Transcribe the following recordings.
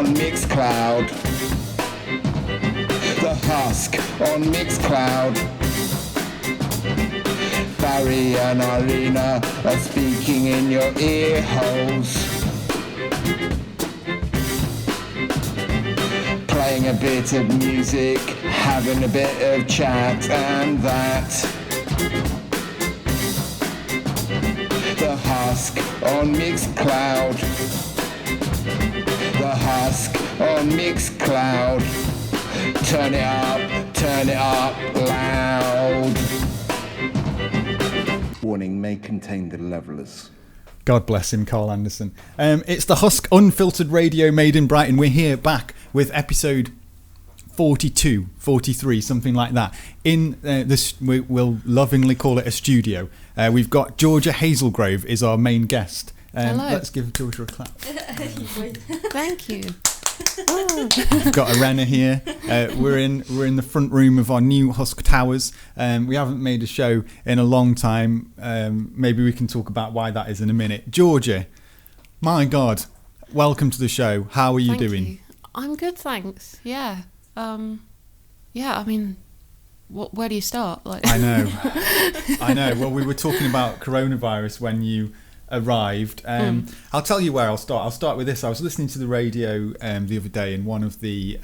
on Mixcloud. The Husk on Mixcloud. Barry and Irina are speaking in your ear holes. Playing a bit of music, having a bit of chat and that. The Husk on Mixcloud. The Husk on Mixcloud. Turn it up loud. Warning, may contain the levelers. God bless him, Carl Anderson. It's the Husk Unfiltered Radio made in Brighton. We're here back with episode 42, 43, something like that. In this, we'll lovingly call it a studio. We've got Georgia Hazelgrove is our main guest. Hello. Let's give Georgia a clap. Thank you. We've got a Renner here. We're in the front room of our new Husk Towers. We haven't made a show in a long time. Maybe we can talk about why that is in a minute. Georgia, my God, welcome to the show. How are you doing? You. I'm good, thanks. Yeah. I mean, where do you start? Like, I know. Well, we were talking about coronavirus when you arrived. I'll tell you where I'll start. I'll start with this. I was listening to the radio the other day, and one of the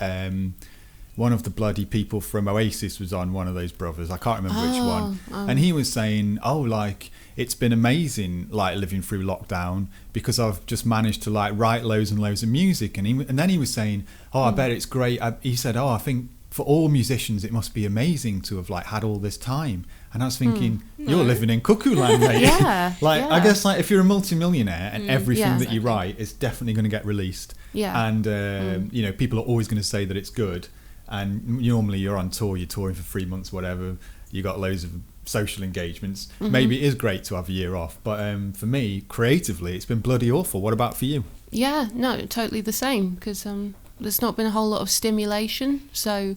bloody people from Oasis was on, one of those brothers. I can't remember which one. And he was saying, like, it's been amazing, like, living through lockdown because I've just managed to, like, write loads and loads of music. And then he was saying, I bet it's great. He said, I think for all musicians it must be amazing to have, like, had all this time. And I was thinking, you're living in cuckoo land, mate. Yeah. I guess, like, if you're a multimillionaire and everything that you write is definitely going to get released. Yeah. And you know, people are always going to say that it's good. And normally you're on tour, you're touring for 3 months, whatever. You got loads of social engagements. Maybe it is great to have a year off, but for me, creatively, it's been bloody awful. What about for you? Yeah, no, totally the same, because there's not been a whole lot of stimulation, so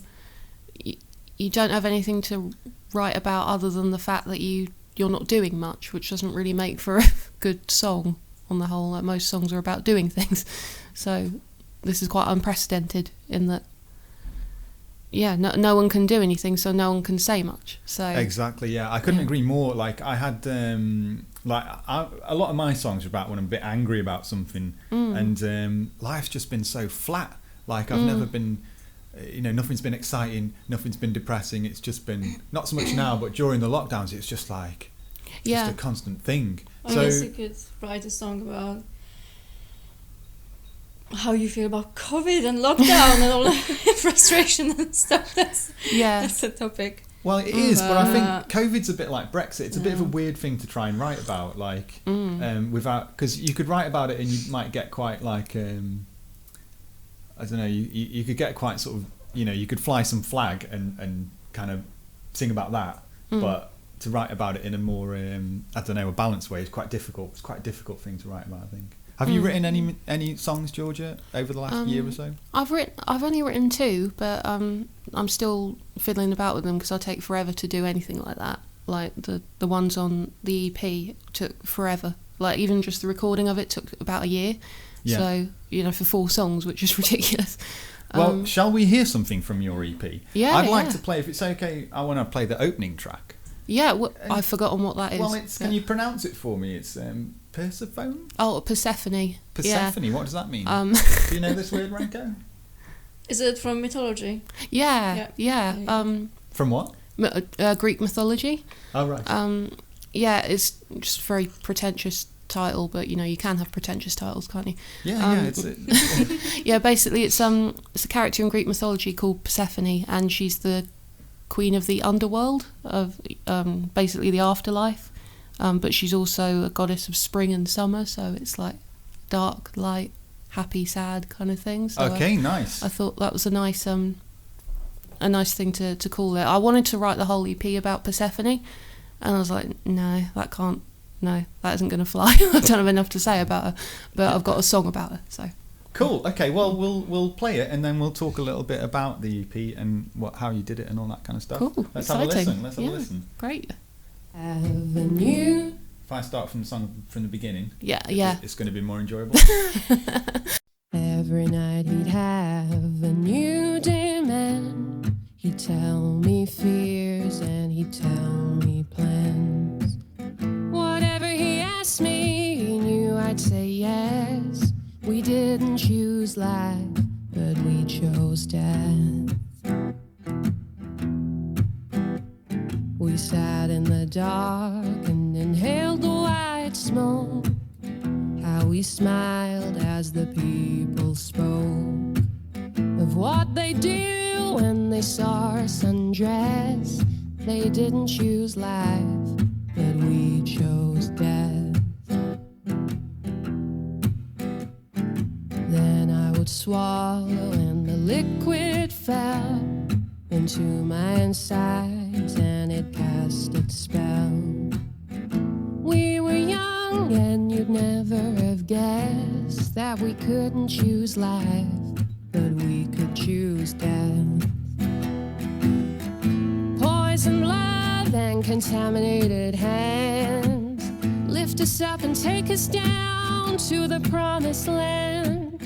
you don't have anything to write about other than the fact that you're not doing much, which doesn't really make for a good song on the whole. Like, most songs are about doing things, so this is quite unprecedented in that no one can do anything, so no one can say much. So exactly, yeah, I couldn't agree more. Like, I had a lot of my songs are about when I'm a bit angry about something, and life's just been so flat. Like, I've never been, nothing's been exciting, nothing's been depressing. It's just been, not so much now, but during the lockdowns, it's just like just a constant thing. I guess you could write a song about how you feel about COVID and lockdown and all the frustration and stuff. That's a topic. Well, it is, but I think COVID's a bit like Brexit. It's a bit of a weird thing to try and write about, like, without, because you could write about it and you might get quite, like, I don't know, you could get quite sort of, you could fly some flag and kind of sing about that, but to write about it in a more, I don't know, a balanced way is quite difficult. It's quite a difficult thing to write about, I think. Have you written any songs, Georgia, over the last year or so? I've only written 2, but I'm still fiddling about with them because I take forever to do anything like that. Like the ones on the EP took forever. Like, even just the recording of it took about a year. Yeah. So, for 4 songs, which is ridiculous. Well, shall we hear something from your EP? Yeah, I'd like to play, if it's okay, I want to play the opening track. Yeah, I've forgotten what that is. Well, can you pronounce it for me? It's Persephone? Oh, Persephone. Persephone, yeah. What does that mean? Do you know this word, Ranko? Is it from mythology? Yeah. From what? Greek mythology. Oh, right. Yeah, it's just a very pretentious title, but you can have pretentious titles, can't you? Yeah, yeah, basically it's a character in Greek mythology called Persephone, and she's the queen of the underworld, of basically the afterlife, but she's also a goddess of spring and summer, so it's like dark, light, happy, sad kind of thing. So okay, nice. I thought that was a nice thing to call it. I wanted to write the whole EP about Persephone, and I was like, no, that isn't going to fly. I don't have enough to say about her, but I've got a song about her, so. Cool. Okay. Well, we'll play it, and then we'll talk a little bit about the EP and how you did it and all that kind of stuff. Cool. Let's Exciting. have a listen. Great. Avenue. If I start from the song from the beginning, yeah, it's going to be more enjoyable. Every night he'd asked me, he knew I'd say yes. We didn't choose life, but we chose death. We sat in the dark and inhaled the white smoke. How we smiled as the people spoke of what they do when they saw us undress. They didn't choose life, but we chose death. Then I would swallow and the liquid fell into my insides and it cast its spell. We were young and you'd never have guessed that we couldn't choose life, but we could choose death. Poison love and contaminated hands lift us up and take us down to the promised land.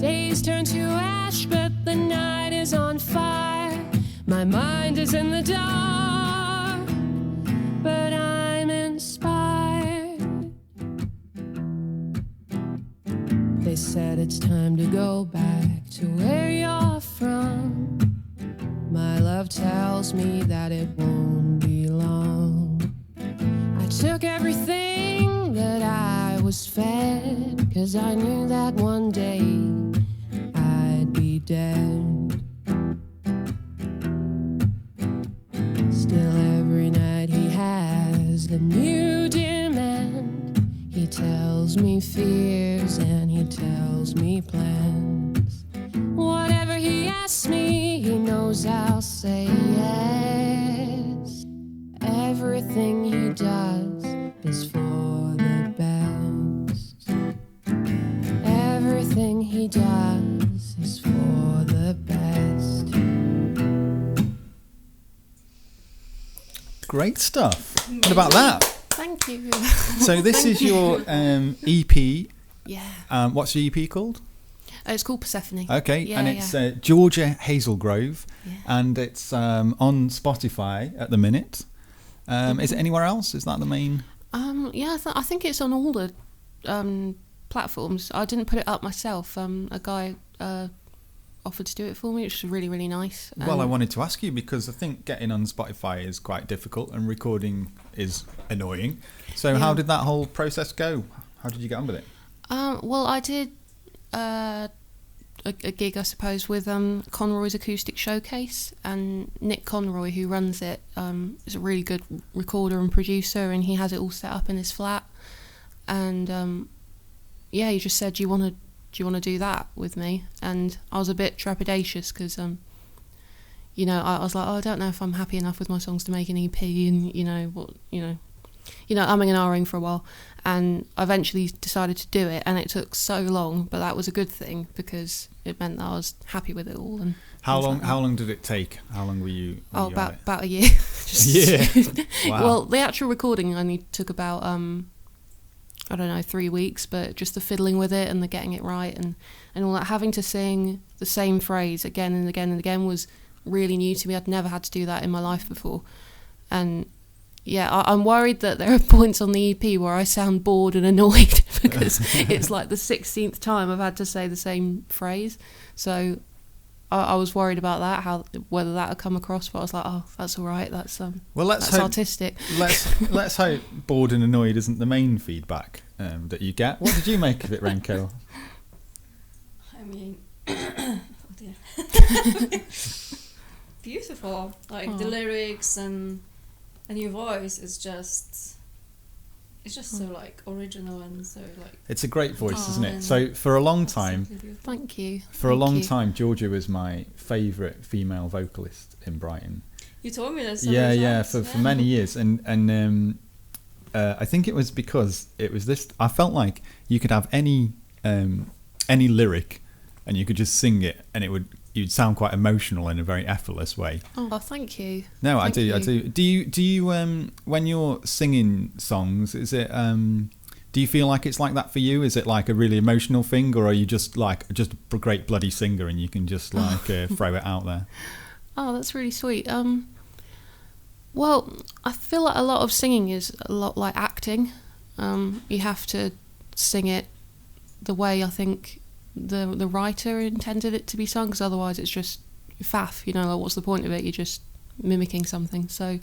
Days turn to ash, but the night is on fire. My mind is in the dark, but I'm inspired. They said it's time to go back to where you're from. My love tells me that it won't be long. I took everything that I was fed, 'cause I knew that one day I'd be dead. Still every night he has a new demand. He tells me fears and he tells me plans. Whatever he asks me, he knows I'll say yes. Everything he does is for the best. Everything he does is for the best. Great stuff. What about that? Thank you. So this is your EP. Yeah. What's the EP called? It's called Persephone. Okay, Yeah, and it's Georgia Hazelgrove, Yeah. and it's on Spotify at the minute. Is it anywhere else? Is that the main? Yeah, I think it's on all the platforms. I didn't put it up myself. A guy offered to do it for me, which was really, really nice. Well, I wanted to ask you because I think getting on Spotify is quite difficult and recording is annoying. So how did that whole process go? How did you get on with it? Well, I did a gig, I suppose, with Conroy's Acoustic Showcase, and Nick Conroy, who runs it, is a really good recorder and producer, and he has it all set up in his flat. And he just said, "Do you want to do that with me?" And I was a bit trepidatious because I was like, I don't know if I'm happy enough with my songs to make an EP, and umming and ahhing for a while, and I eventually decided to do it, and it took so long, but that was a good thing because it meant that I was happy with it all. And how long did it take? How long were you? About a year. Yeah. Wow. Well, the actual recording only took about 3 weeks, but just the fiddling with it and the getting it right and all that, having to sing the same phrase again and again and again was really new to me. I'd never had to do that in my life before, and I'm worried that there are points on the EP where I sound bored and annoyed because it's like the 16th time I've had to say the same phrase. So I was worried about that, whether that would come across, but I was like, oh, that's all right. That's that's artistic. Let's hope bored and annoyed isn't the main feedback that you get. What did you make of it, Renko? I mean, oh dear. Beautiful, like the lyrics and your voice is just so like original and so like. It's a great voice, isn't it? So for a long time, thank you. For a long time, Georgia was my favourite female vocalist in Brighton. You told me that. For many years, and I think it was because it was this. I felt like you could have any lyric, and you could just sing it, and you'd sound quite emotional in a very effortless way. Oh, thank you. No, I do. Do you when you're singing songs, is it do you feel like it's like that for you? Is it like a really emotional thing, or are you just a great bloody singer and you can just throw it out there? Oh, that's really sweet. Well, I feel like a lot of singing is a lot like acting. You have to sing it the way I think the writer intended it to be sung, because otherwise it's just faff, you know, like what's the point of it? You're just mimicking something. So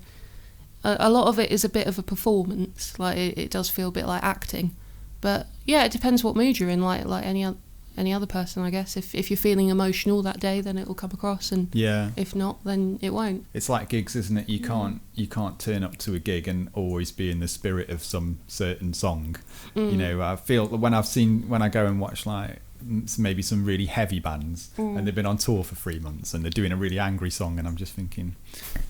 a lot of it is a bit of a performance, like it does feel a bit like acting. But yeah, it depends what mood you're in, like any other person, I guess. If you're feeling emotional that day, then it will come across, and if not, then it won't. It's like gigs, isn't it? You can't turn up to a gig and always be in the spirit of some certain song. You know, I feel when I go and watch like maybe some really heavy bands and they've been on tour for 3 months and they're doing a really angry song, and I'm just thinking,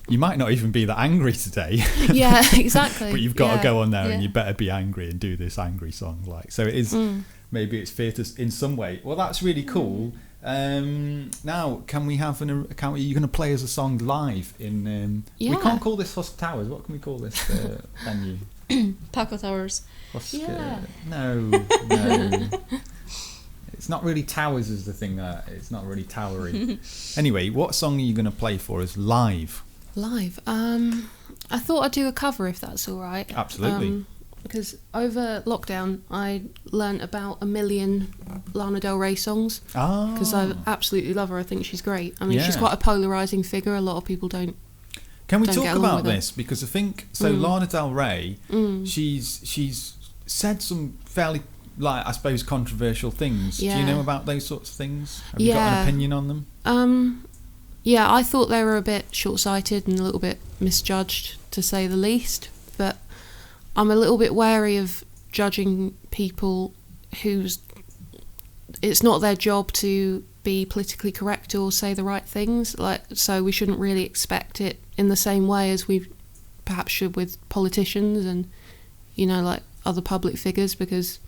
you might not even be that angry today. Yeah, exactly. But you've got to go on there and you better be angry and do this angry song. Like, so it is. Maybe it's fair to, in some way. Well, that's really cool. Now, can we have are you going to play us a song live in? We can't call this Husk Towers. What can we call this venue? Paco Towers. Husk, Yeah. No. It's not really towers is the thing. It's not really towery. Anyway, what song are you going to play for us live? Live. I thought I'd do a cover if that's all right. Absolutely. Because over lockdown, I learnt about 1 million Lana Del Rey songs. Because I absolutely love her. I think she's great. I mean, she's quite a polarising figure. A lot of people don't. Can we talk about this? Because I think so. Lana Del Rey, she's said some fairly, like, I suppose, controversial things. Yeah. Do you know about those sorts of things? Have you got an opinion on them? Yeah, I thought they were a bit short-sighted and a little bit misjudged, to say the least. But I'm a little bit wary of judging people whose it's not their job to be politically correct or say the right things. Like, so we shouldn't really expect it in the same way as we perhaps should with politicians and, you know, like other public figures, because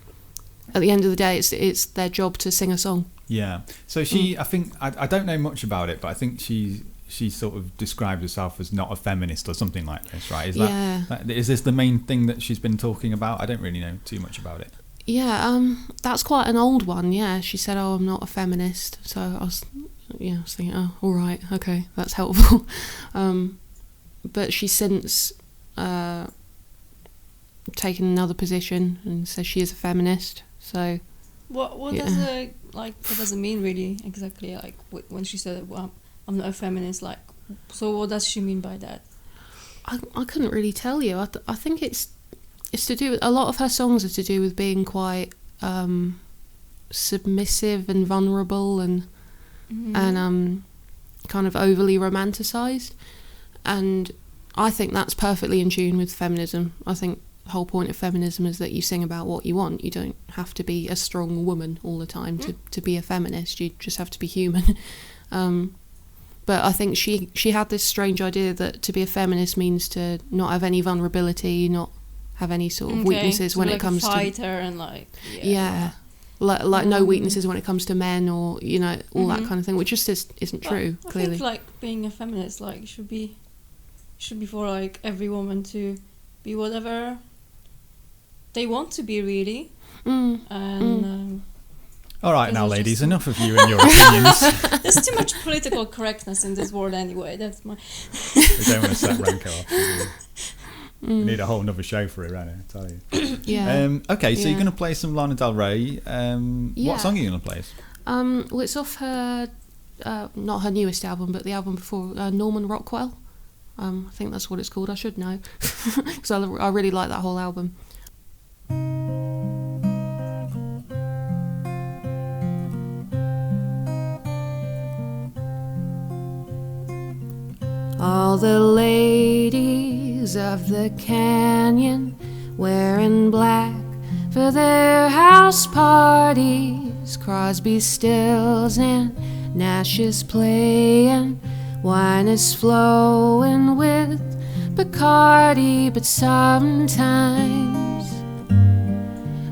at the end of the day, it's their job to sing a song. Yeah. So she, I think, I don't know much about it, but I think she sort of described herself as not a feminist or something like this, right? Is this the main thing that she's been talking about? I don't really know too much about it. Yeah, that's quite an old one. Yeah, she said, "Oh, I'm not a feminist." So I was thinking, "Oh, all right, okay, that's helpful." But she's since taken another position and says she is a feminist. So what does it mean really exactly? Like when she said, well, I'm not a feminist. Like, so what does she mean by that? I couldn't really tell you. I think it's to do with, a lot of her songs are to do with being quite submissive and vulnerable and kind of overly romanticised, and I think that's perfectly in tune with feminism. I think the whole point of feminism is that you sing about what you want. You don't have to be a strong woman all the time to be a feminist. You just have to be human. But I think she had this strange idea that to be a feminist means to not have any vulnerability, not have any sort of weaknesses when it comes to fighter and like like no weaknesses when it comes to men, or you know, all that kind of thing, which just isn't true. I clearly, think like being a feminist like should be for like every woman to be whatever they want to be, really. All right, now, ladies, enough of you and your opinions. There's too much political correctness in this world anyway. That's my. We don't want to set Ranko off. We need a whole other show for it, right? I tell you. Yeah. Okay, so you're going to play some Lana Del Rey. What song are you going to play us? Well, it's off her, not her newest album, but the album before, Norman Rockwell. I think that's what it's called. I should know, because I really like that whole album. All the ladies of the canyon wearing black for their house parties. Crosby, Stills, and Nash is playing. Wine is flowing with Bacardi, but sometimes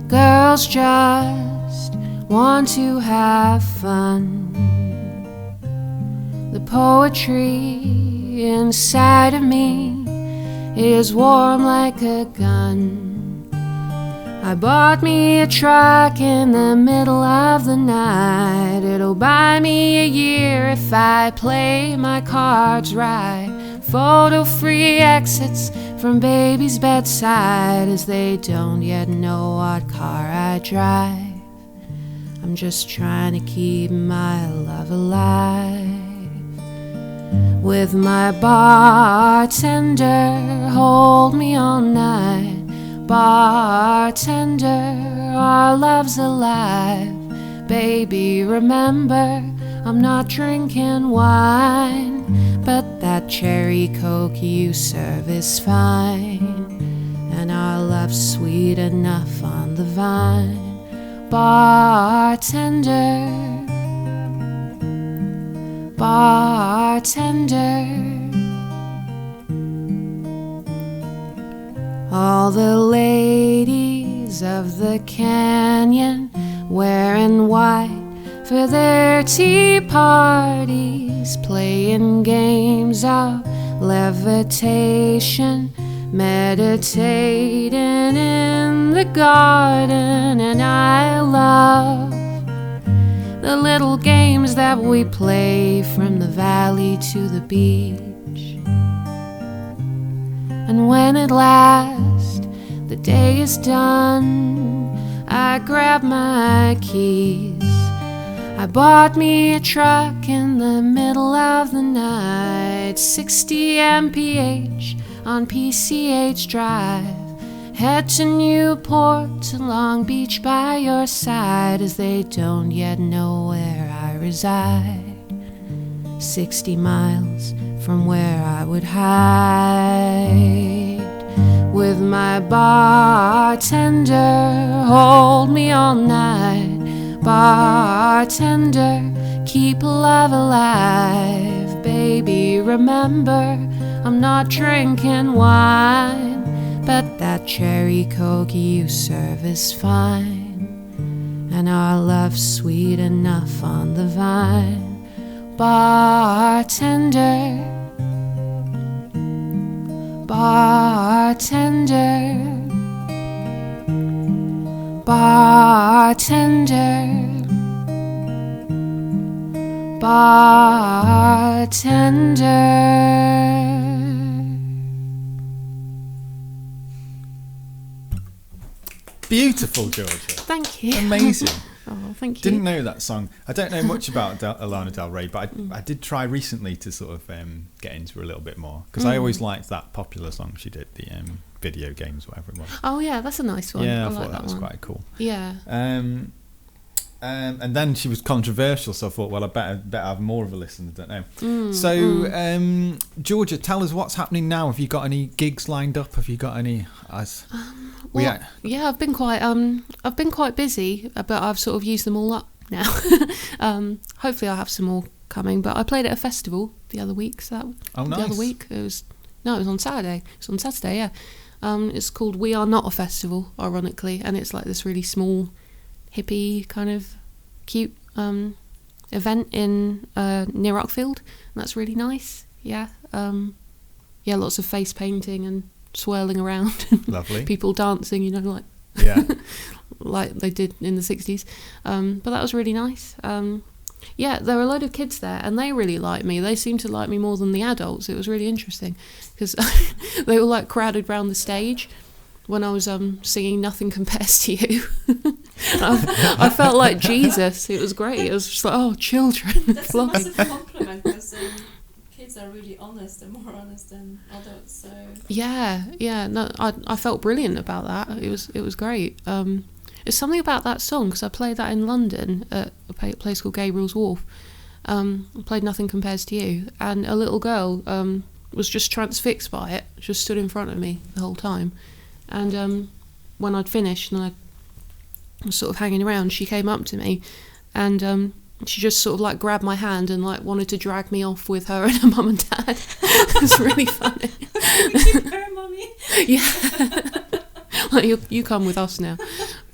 girls just want to have fun. The poetry inside of me is warm like a gun. I bought me a truck in the middle of the night. It'll buy me a year if I play my cards right. Photo-free exits from baby's bedside, as they don't yet know what car I drive. I'm just trying to keep my love alive. With my bartender, hold me all night. Bartender, our love's alive. Baby, remember, I'm not drinking wine, but that cherry coke you serve is fine, and our love's sweet enough on the vine. Bartender, bartender, all the ladies of the canyon wearing white for their tea parties, playing games of levitation, meditating in the garden. And I love the little games that we play from the valley to the beach. And when at last the day is done, I grab my keys. I bought me a truck in the middle of the night, 60 mph on PCH Drive. Head to Newport, to Long Beach by your side, as they don't yet know where I reside. 60 miles from where I would hide. With my bartender, hold me all night. Bartender, keep love alive. Baby, remember, I'm not drinking wine, but that cherry coke you serve is fine, and our love's sweet enough on the vine. Bartender, bartender, bartender, bartender. Beautiful, Georgia. Thank you. Amazing. Oh, thank you. Didn't know that song. I don't know much about Lana Del Rey, but I did try recently to sort of get into her a little bit more, because I always liked that popular song she did, the video games, whatever it was. Oh yeah, that's a nice one. Yeah, I like thought that was one. quite cool. Yeah. And then she was controversial, so I thought, well, I better have more of a listen. I don't know. Georgia, tell us what's happening now. Have you got any gigs lined up? Have you got any? Yeah, I've been quite busy, but I've sort of used them all up now. Hopefully, I'll have some more coming. But I played at a festival the other week. So nice. The other week it was on Saturday. It's on Saturday, yeah. It's called We Are Not a Festival, ironically, and it's like this really small, hippie kind of cute event in near Rockfield, and that's really nice. Yeah, lots of face painting and swirling around. Lovely. People dancing, like like they did in the 60s. But that was really nice. There were a load of kids there, and they really liked me. They seemed to like me more than the adults. It was really interesting, because they were like crowded round the stage when I was singing Nothing Compares to You. I felt like Jesus. It was great. It was just like, oh, children. That's a massive compliment, because kids are really honest and more honest than adults. So no, I felt brilliant about that. It was great. It's something about that song, because I played that in London at a place called Gabriel's Wharf. I played Nothing Compares to You, and a little girl was just transfixed by it. Just stood in front of me the whole time. And when I'd finished and I was sort of hanging around, she came up to me, and she just sort of like grabbed my hand and like wanted to drag me off with her and her mum and dad. It was really funny. her mummy. Yeah. Like, you come with us now.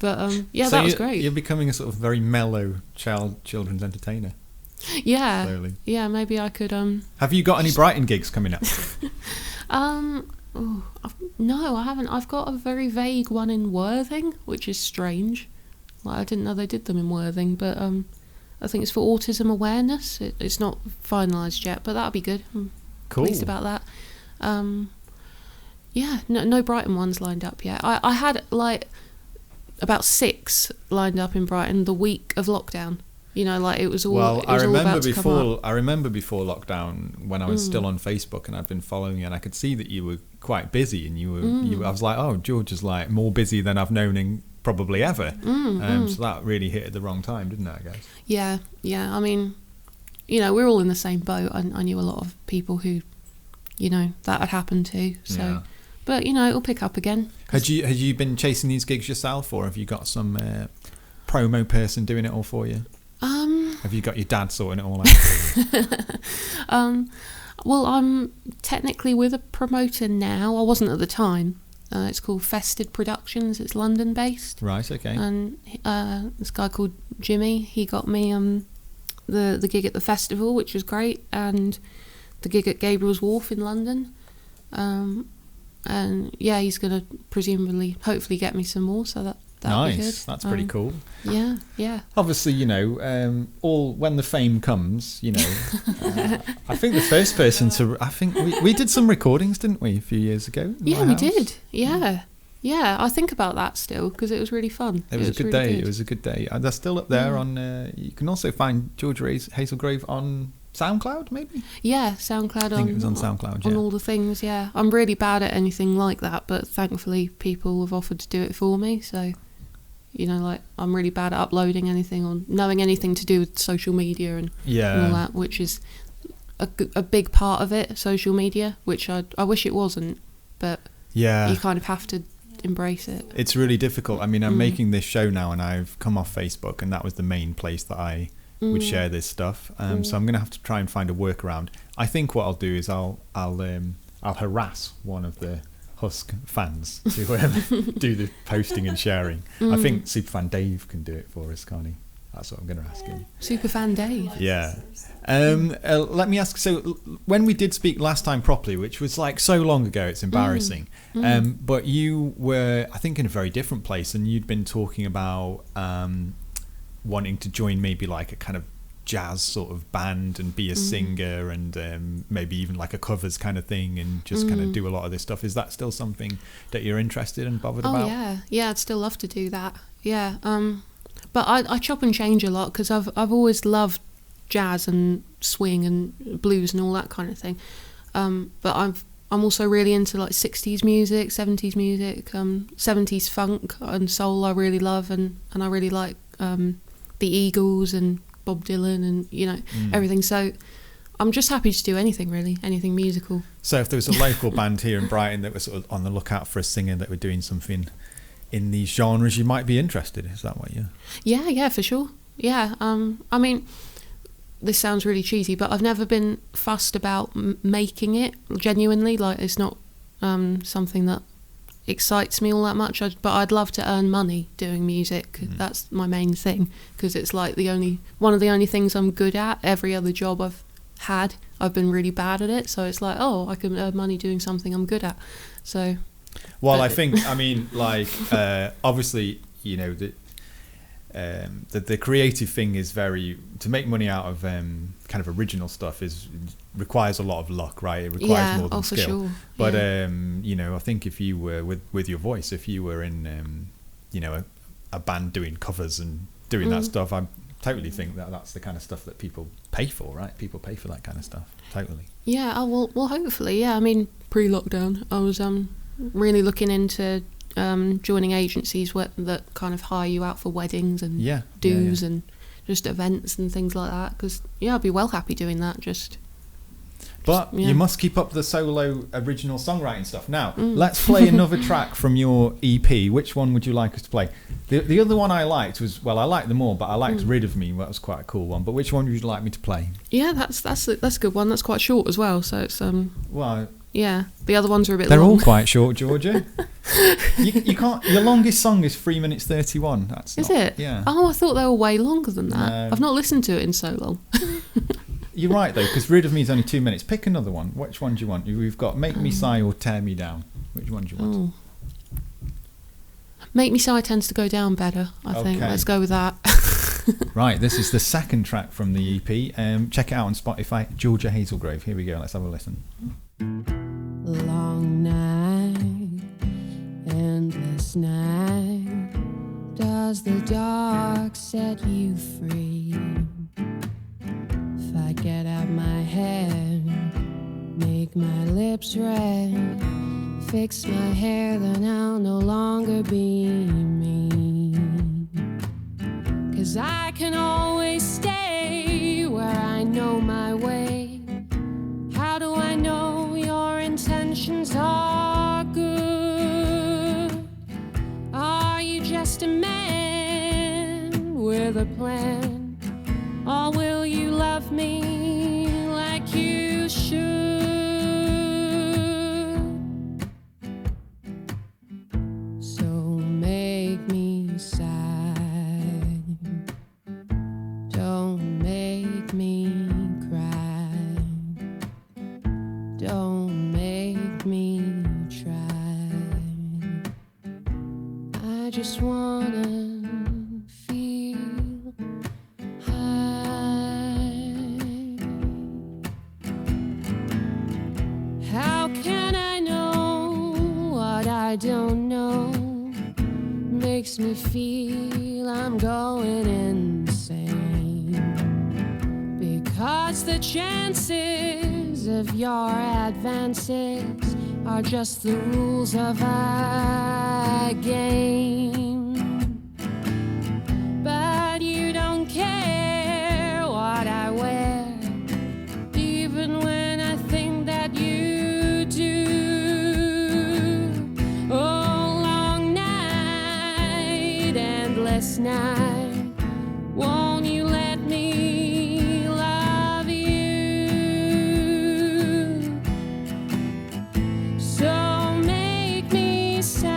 But so that was great. You're becoming a sort of very mellow children's entertainer. Yeah. Slowly. Yeah, maybe I could Have you got any Brighton gigs coming up? No, I haven't. I've got a very vague one in Worthing, which is strange. Like, I didn't know they did them in Worthing, but I think it's for autism awareness. It's not finalised yet, but that'll be good. I'm Cool. pleased about that. Yeah, no Brighton ones lined up yet. I had like about 6 lined up in Brighton the week of lockdown. You know, like it was all. Well, it was all about to come up. I remember before lockdown when I was still on Facebook and I'd been following you, and I could see that you were quite busy, and I was like, oh, George is like more busy than I've known in probably ever. So that really hit at the wrong time, didn't it? I guess. Yeah. I mean, you know, we're all in the same boat. I knew a lot of people who, you know, that had happened to. So, Yeah. But you know, it'll pick up again. Had you been chasing these gigs yourself, or have you got some promo person doing it all for you? Have you got your dad sorting it all out? Well, I'm technically with a promoter now. I wasn't at the time. It's called Fested Productions. It's London-based. Right. Okay. And this guy called Jimmy, he got me the gig at the festival, which was great, and the gig at Gabriel's Wharf in London. And yeah, he's going to hopefully get me some more. So that'll be good. Nice. That's pretty cool. Yeah. Obviously, you know, all when the fame comes, you know, I think the first person to, I think we did some recordings, didn't we, a few years ago? Yeah, we did. Yeah. I think about that still because it was really fun. It was a good really day. good. It was a good day. They're still up there on. You can also find Georgia Hazelgrove on SoundCloud, maybe. Yeah, SoundCloud. I think it was on SoundCloud. On all the things. Yeah, I'm really bad at anything like that, but thankfully people have offered to do it for me. So, you know, like I'm really bad at uploading anything or knowing anything to do with social media and all that, which is a big part of it. Social media, which I wish it wasn't, but you kind of have to embrace it. It's really difficult. I mean, I'm making this show now, and I've come off Facebook, and that was the main place that I would share this stuff. So I'm going to have to try and find a workaround. I think what I'll do is I'll harass one of the Husk fans to do the posting and sharing. I think Superfan Dave can do it for us, can't he? That's what I'm going to ask him. Superfan Dave. Yeah. Let me ask. So when we did speak last time properly, which was like so long ago, it's embarrassing. But you were, I think, in a very different place, and you'd been talking about wanting to join maybe like a kind of jazz sort of band and be a singer and maybe even like a covers kind of thing and just kind of do a lot of this stuff. Is that still something that you're interested and bothered about? Yeah, I'd still love to do that. Yeah, but I chop and change a lot because I've always loved jazz and swing and blues and all that kind of thing. But I'm also really into like 60s music, 70s music, 70s funk and soul I really love, and I really like the Eagles and Bob Dylan and, you know, everything. So I'm just happy to do anything really, anything musical. So if there was a local band here in Brighton that was sort of on the lookout for a singer that were doing something in these genres, you might be interested. Is that what you... Yeah, for sure. Yeah, I mean, this sounds really cheesy, but I've never been fussed about making it genuinely. Like, it's not something that excites me all that much, but I'd love to earn money doing music. That's my main thing, because it's like one of the only things I'm good at. Every other job I've been really bad at it, so it's like, oh, I can earn money doing something I'm good at. So well, I think, I mean, like obviously, you know, the creative thing is to make money out of kind of original stuff requires a lot of luck, right? It requires more than skill. For sure. But you know, I think if you were with your voice, if you were in you know, a band doing covers and doing that stuff, I totally think that's the kind of stuff that people pay for, right? People pay for that kind of stuff. Totally. Yeah. Oh, well, hopefully. Yeah. I mean, pre-lockdown, I was really looking into joining agencies that kind of hire you out for weddings and dues and just events and things like that, because I'd be well happy doing that. But you must keep up the solo original songwriting stuff. Now let's play another track from your EP. Which one would you like us to play? The other one I liked was, well, I liked them all, but I liked Rid of Me. That was quite a cool one. But which one would you like me to play? Yeah, that's a good one. That's quite short as well, so it's well, yeah, the other ones are a bit they're long. all quite short, Georgia. you can't. Your longest song is 3 minutes 31. Is it? Yeah. Oh, I thought they were way longer than that. No. I've not listened to it in so long. You're right though, because Rid of Me is only 2 minutes. Pick another one. Which one do you want? We've got Make Me Sigh or Tear Me Down. Which one do you want? Make Me Sigh tends to go down better, I think. Let's go with that. Right, this is the second track from the EP. Check it out on Spotify. Georgia Hazelgrove. Here we go. Let's have a listen. Long night this night? Does the dark set you free? If I get out my head, make my lips red, fix my hair, then I'll no longer be me. 'Cause I can always stay where I know my way. How do I know your intentions are good? Are you just a man with a plan? Or will you love me like you should? So make me sigh. Don't make me cry. Don't make me try. I just wanna feel high. How can I know what I don't know? Makes me feel I'm going insane. Because the chances of your advances are just the rules of our game. But you don't care what I wear, even when I think that you do. Oh, long night, endless night, won't you let me love you? So make me sigh.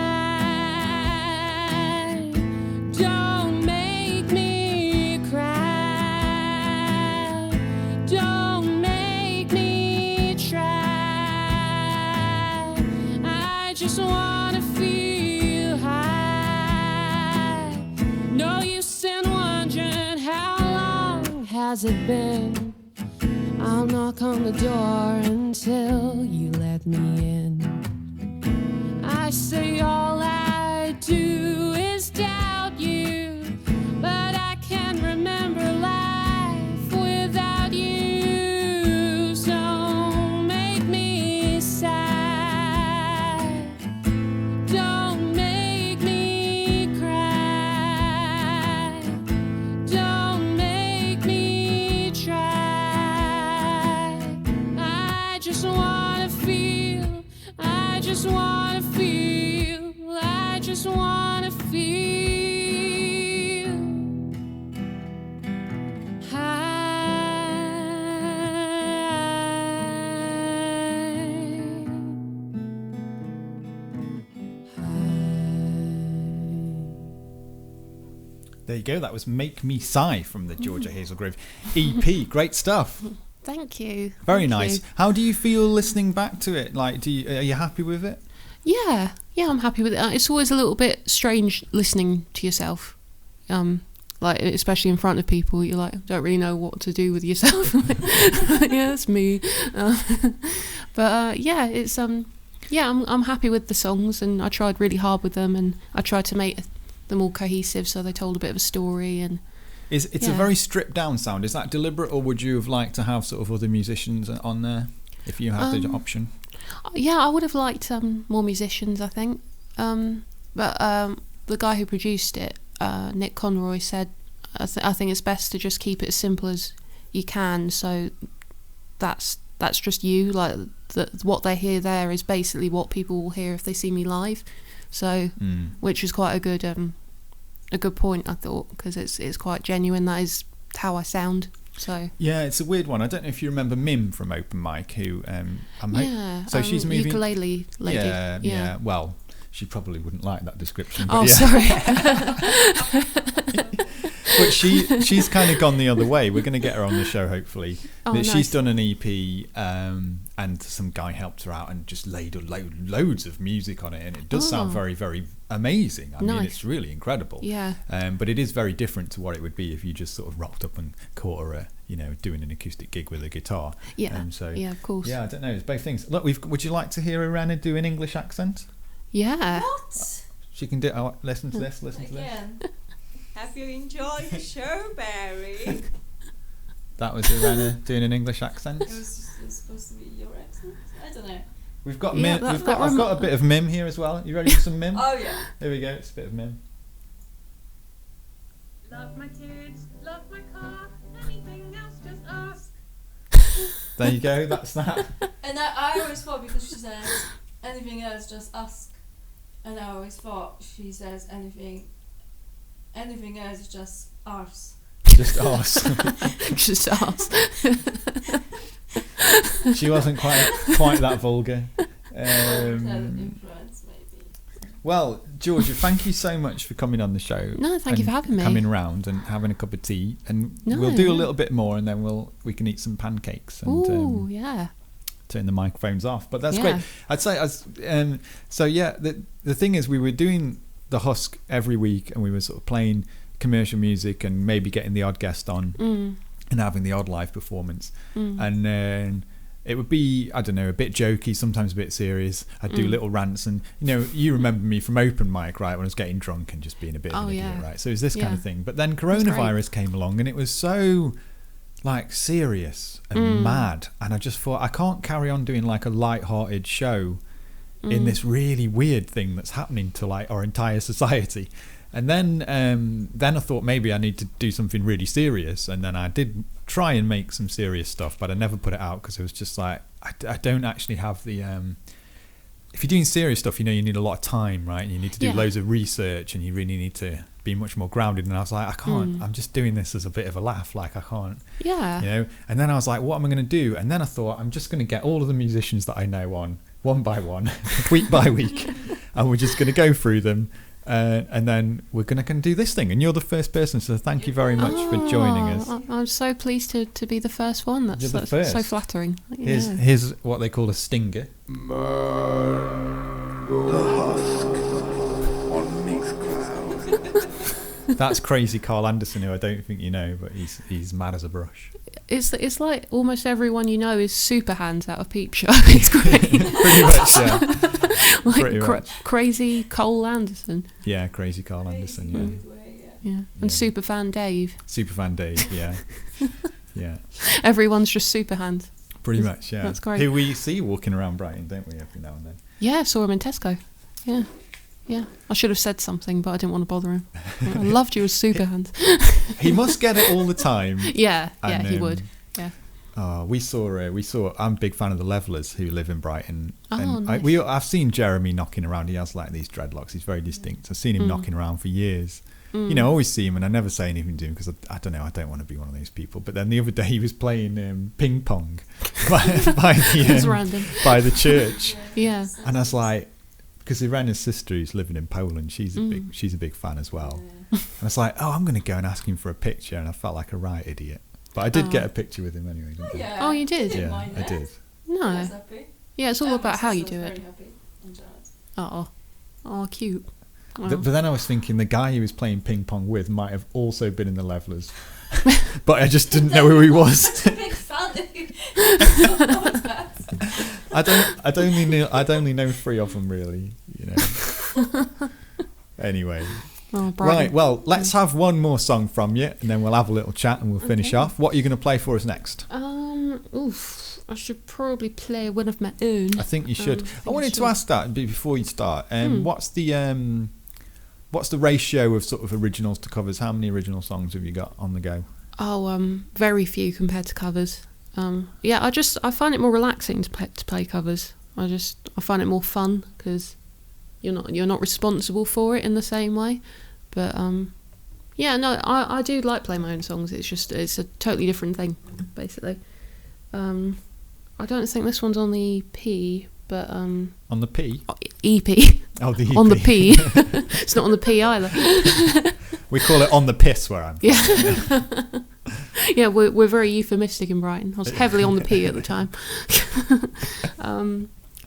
Don't make me cry. Don't make me try. I just wanna feel high. No use in wondering how long has it been. I'll knock on the door until you let me in. I say all I do is doubt you, but I can't remember life without you. So make me sigh. Don't make me cry. Don't make me try. I just wanna feel. I just wanna feel. I just wanna feel There you go. That was "Make Me Sigh" from the Georgia Hazelgrove EP. Great stuff. Thank you. Very Thank nice. you. How do you feel listening back to it? Like, are you happy with it? Yeah, I'm happy with it. It's always a little bit strange listening to yourself, like especially in front of people. You don't really know what to do with yourself. Yeah, that's me. But yeah, it's I'm happy with the songs, and I tried really hard with them, and I tried to make them all cohesive, so they told a bit of a story. And It's a very stripped down sound. Is that deliberate, or would you have liked to have sort of other musicians on there if you had the option? Yeah, I would have liked more musicians, I think. But the guy who produced it, Nick Conroy, said, I think it's best to just keep it as simple as you can. So that's just you. Like what they hear there is basically what people will hear if they see me live. So, which is quite a good point, I thought, because it's quite genuine. That is how I sound. So yeah, it's a weird one. I don't know if you remember Mim from Open Mic, who she's moving. Ukulele lady. Yeah. Well, she probably wouldn't like that description. But sorry. sorry. But she's kind of gone the other way. We're going to get her on the show, hopefully. Nice. She's done an EP, and some guy helped her out and just laid loads of music on it, and it does sound very, very amazing. I mean, it's really incredible. Yeah. But it is very different to what it would be if you just sort of rocked up and caught her, doing an acoustic gig with a guitar. Yeah. Yeah, of course. Yeah, I don't know. It's both things. Look, would you like to hear Irena do an English accent? Yeah. What? She can do. Oh, listen to this. Listen to this. Again. Have you enjoyed the show, Barry? That was Irena doing an English accent. It was supposed to be your accent. I don't know. We've got Yeah, mim. that I've got a bit of mim here as well. You ready for some mim? Oh yeah. Here we go. It's a bit of mim. Love my kids, love my car, anything else just ask. There you go. That's that. And I always thought, because she says anything else just ask, and I always thought she says anything else just arse. Just ask. Just ask. She wasn't quite that vulgar. Influence maybe. Well, Georgia, thank you so much for coming on the show. No, thank you and for having me. Coming round and having a cup of tea, and No, we'll do a yeah. little bit more, and then we can eat some pancakes and Ooh, yeah. turn the microphones off. But that's Yeah. great. I'd say so. Yeah, the thing is, we were doing the Husk every week, and we were sort of playing commercial music and maybe getting the odd guest on and having the odd live performance, and then it would be, I don't know, a bit jokey, sometimes a bit serious. I'd do little rants, and you remember me from open mic, right, when I was getting drunk and just being a bit of an idiot, right? So it was this kind of thing. But then coronavirus came along, and it was so like serious and mad, and I just thought, I can't carry on doing like a light-hearted show in this really weird thing that's happening to like our entire society. And then I thought maybe I need to do something really serious, and then I did try and make some serious stuff, but I never put it out because it was just like I don't actually have the if you're doing serious stuff, you need a lot of time, right? And you need to do loads of research, and you really need to be much more grounded. And I was like, I can't. I'm just doing this as a bit of a laugh. Like I can't. Yeah. And then I was like, what am I going to do? And then I thought, I'm just going to get all of the musicians that I know on one by one, week by week, and we're just going to go through them. And then we're going to do this thing, and you're the first person, so thank you very much for joining us. I'm so pleased to be the first one. That's first. so flattering. Here's what they call a stinger. The Husk on Mixcloud. That's Crazy Carl Anderson, who I don't think you know, but he's mad as a brush. It's like almost everyone you know is super hands out of Peep Show. It's great. Pretty much, yeah. Like Pretty much. Crazy Cole Anderson. Yeah, Crazy Carl Anderson, yeah. Good way, yeah. Yeah. And Superfan Dave. Superfan Dave, yeah. Yeah. Everyone's just super hands. Pretty much, yeah. That's great. Who we see walking around Brighton, don't we, every now and then? Yeah, saw him in Tesco. Yeah. Yeah. I should have said something, but I didn't want to bother him. I loved you as super hands. He must get it all the time. Yeah, And, he would. Yeah. We saw. I'm a big fan of the Levelers, who live in Brighton. Oh, and nice. I've seen Jeremy knocking around. He has like these dreadlocks. He's very distinct. I've seen him knocking around for years. I always see him, and I never say anything to him because I don't know. I don't want to be one of those people. But then the other day he was playing ping pong by It's random. by the church, Yeah. and I was like, because Irena's sister, who's living in Poland, she's a big fan as well. And I was like, oh, I'm going to go and ask him for a picture, and I felt like a right idiot. But I did get a picture with him anyway, didn't I? Yeah. Oh, you did? Didn't Yeah, mind I that. did. I was No. happy. Yeah, it's all My about how you sister do was it. very happy and jealous. Oh, cute. Wow. But then I was thinking the guy he was playing ping pong with might have also been in the Levelers, but I just didn't know who he was. I'm a big fan of you. That. I'd only know 3 of them really, Anyway, Oh, right. Brighton. Well, let's have one more song from you, and then we'll have a little chat, and we'll finish off. What are you going to play for us next? I should probably play one of my own. I think you should. I wanted to should. ask that before you start. What's the ratio of sort of originals to covers? How many original songs have you got on the go? Oh, very few compared to covers. Yeah, I find it more relaxing to play covers. I find it more fun because you're not responsible for it in the same way. But yeah, no, I do like playing my own songs. It's a totally different thing, basically. I don't think this one's on the EP, but On the P? EP. Oh, the EP. On the P. It's not on the P either. We call it on the piss where I'm from. Yeah. Yeah, we're very euphemistic in Brighton. I was heavily on the P at the time.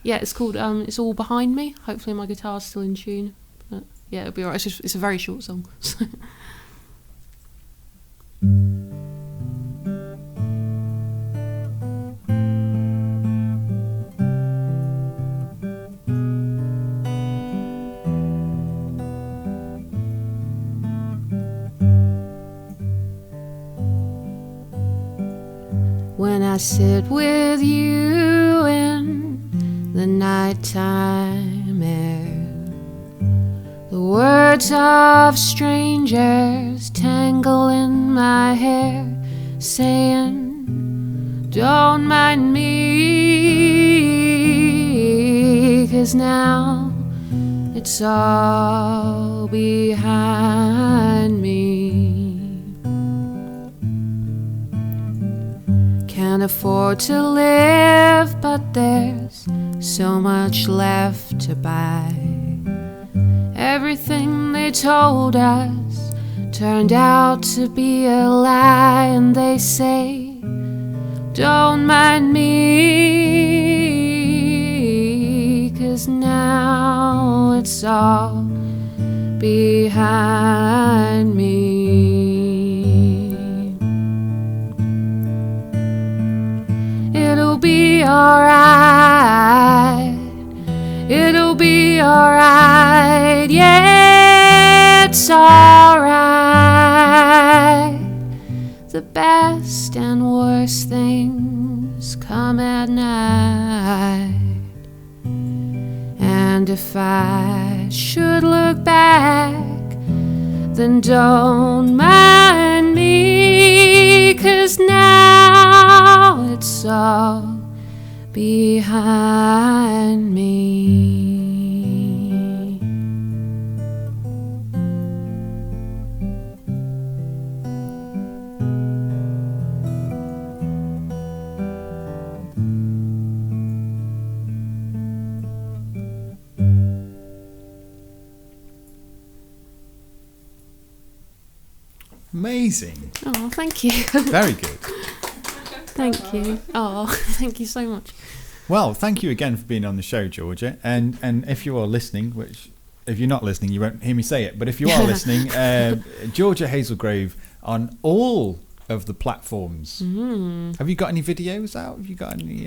Yeah, it's called It's All Behind Me. Hopefully my guitar's still in tune. But yeah, it'll be alright. It's a very short song. sit with you in the nighttime air. The words of strangers tangle in my hair, saying, don't mind me, 'cause now it's all behind me. Can't afford to live, but there's so much left to buy. Everything they told us turned out to be a lie, and they say, don't mind me, 'cause now it's all behind me. It'll be alright, it'll be alright, yeah, it's alright. The best and worst things come at night. And if I should look back, then don't mind me, 'cause now it's all behind me. Amazing. Oh, thank you. Very good. Thank you. Oh, thank you so much. Well, thank you again for being on the show, Georgia. And if you are listening, which if you're not listening, you won't hear me say it, but if you are listening, Georgia Hazelgrove on all of the platforms. Have you got any videos out? Have you got any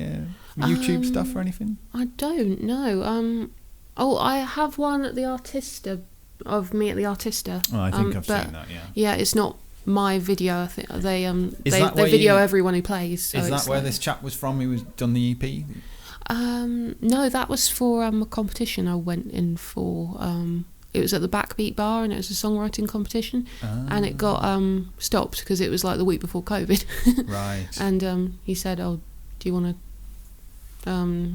YouTube stuff or anything? I don't know. I have one at the Artista, of me at the Artista. Oh, I think I've seen that, yeah. Yeah, it's not my video. I think they that they where video you- everyone who plays. So Is that it's where like- this chap was from who was done the EP? No, that was for a competition I went in for. It was at the Backbeat Bar, and it was a songwriting competition, and it got stopped because it was like the week before COVID. Right. And he said, "Oh, do you want to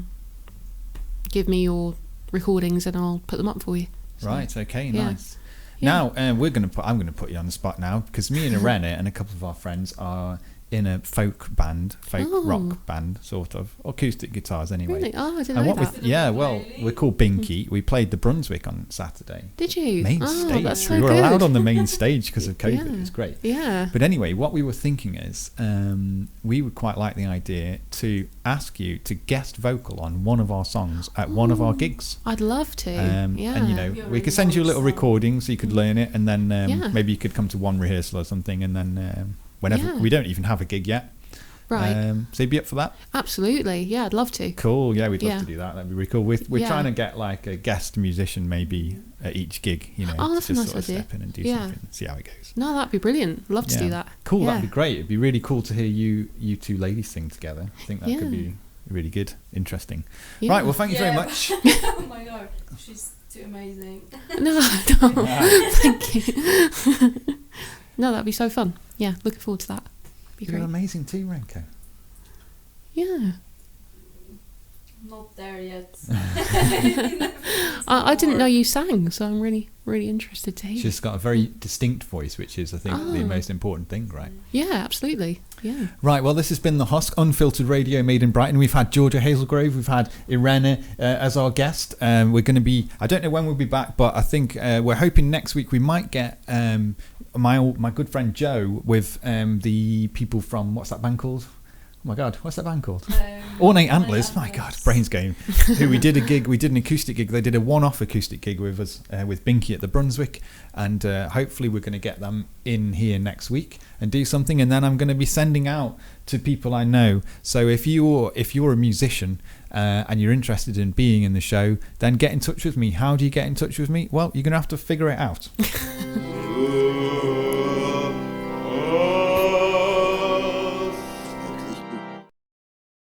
give me your recordings and I'll put them up for you?" So, Right, okay, yeah. nice. Yeah. Now, I'm going to put you on the spot now, because me and Irene and a couple of our friends are in a folk rock band, sort of. Acoustic guitars, anyway. Really? Oh, I didn't And know what that. we're called Binky. We played the Brunswick on Saturday. Did you? Main stage. That's so we were good. allowed on the main stage because of COVID. Yeah. It was great. Yeah. But anyway, what we were thinking is we would quite like the idea to ask you to guest vocal on one of our songs at one of our gigs. I'd love to. Yeah. And You're we could really send you a little awesome. recording so you could learn it, and then Yeah. maybe you could come to one rehearsal or something, and then whenever Yeah. we don't even have a gig yet. Right. So you'd be up for that? Absolutely. Yeah, I'd love to. Cool. Yeah, we'd love Yeah. to do that. That'd be really cool. We're Yeah. trying to get like a guest musician maybe at each gig. Oh, that's to a just nice sort of idea. step in and do Yeah. something, see how it goes. No, that'd be brilliant. Love to do that. Cool, Yeah. that'd be great. It'd be really cool to hear you two ladies sing together. I think that could Yeah. be really good, interesting. Yeah. Right, well, thank you very Yeah. much. Oh my god, she's too amazing. No, thank you. No, that'd be so fun. Yeah, looking forward to that. Be You're great. amazing too, Renko. Yeah. Not there yet. I didn't know you sang, so I'm really, really interested to hear. She's got a very distinct voice, which is, I think, the Oh. most important thing, right? Yeah, absolutely. Yeah. Right, well, this has been the Husk Unfiltered Radio made in Brighton. We've had Georgia Hazelgrove, we've had Irene as our guest. We're going to be, I don't know when we'll be back, but I think we're hoping next week we might get my good friend Joe with the people from, what's that band called? Oh my God, what's that band called? Ornate Antlers. My God, brain's going. Who we did an acoustic gig. They did a one-off acoustic gig with us, with Binky at the Brunswick, and hopefully we're going to get them in here next week and do something. And then I'm going to be sending out to people I know. So if you're a musician and you're interested in being in the show, then get in touch with me. How do you get in touch with me? Well, you're going to have to figure it out.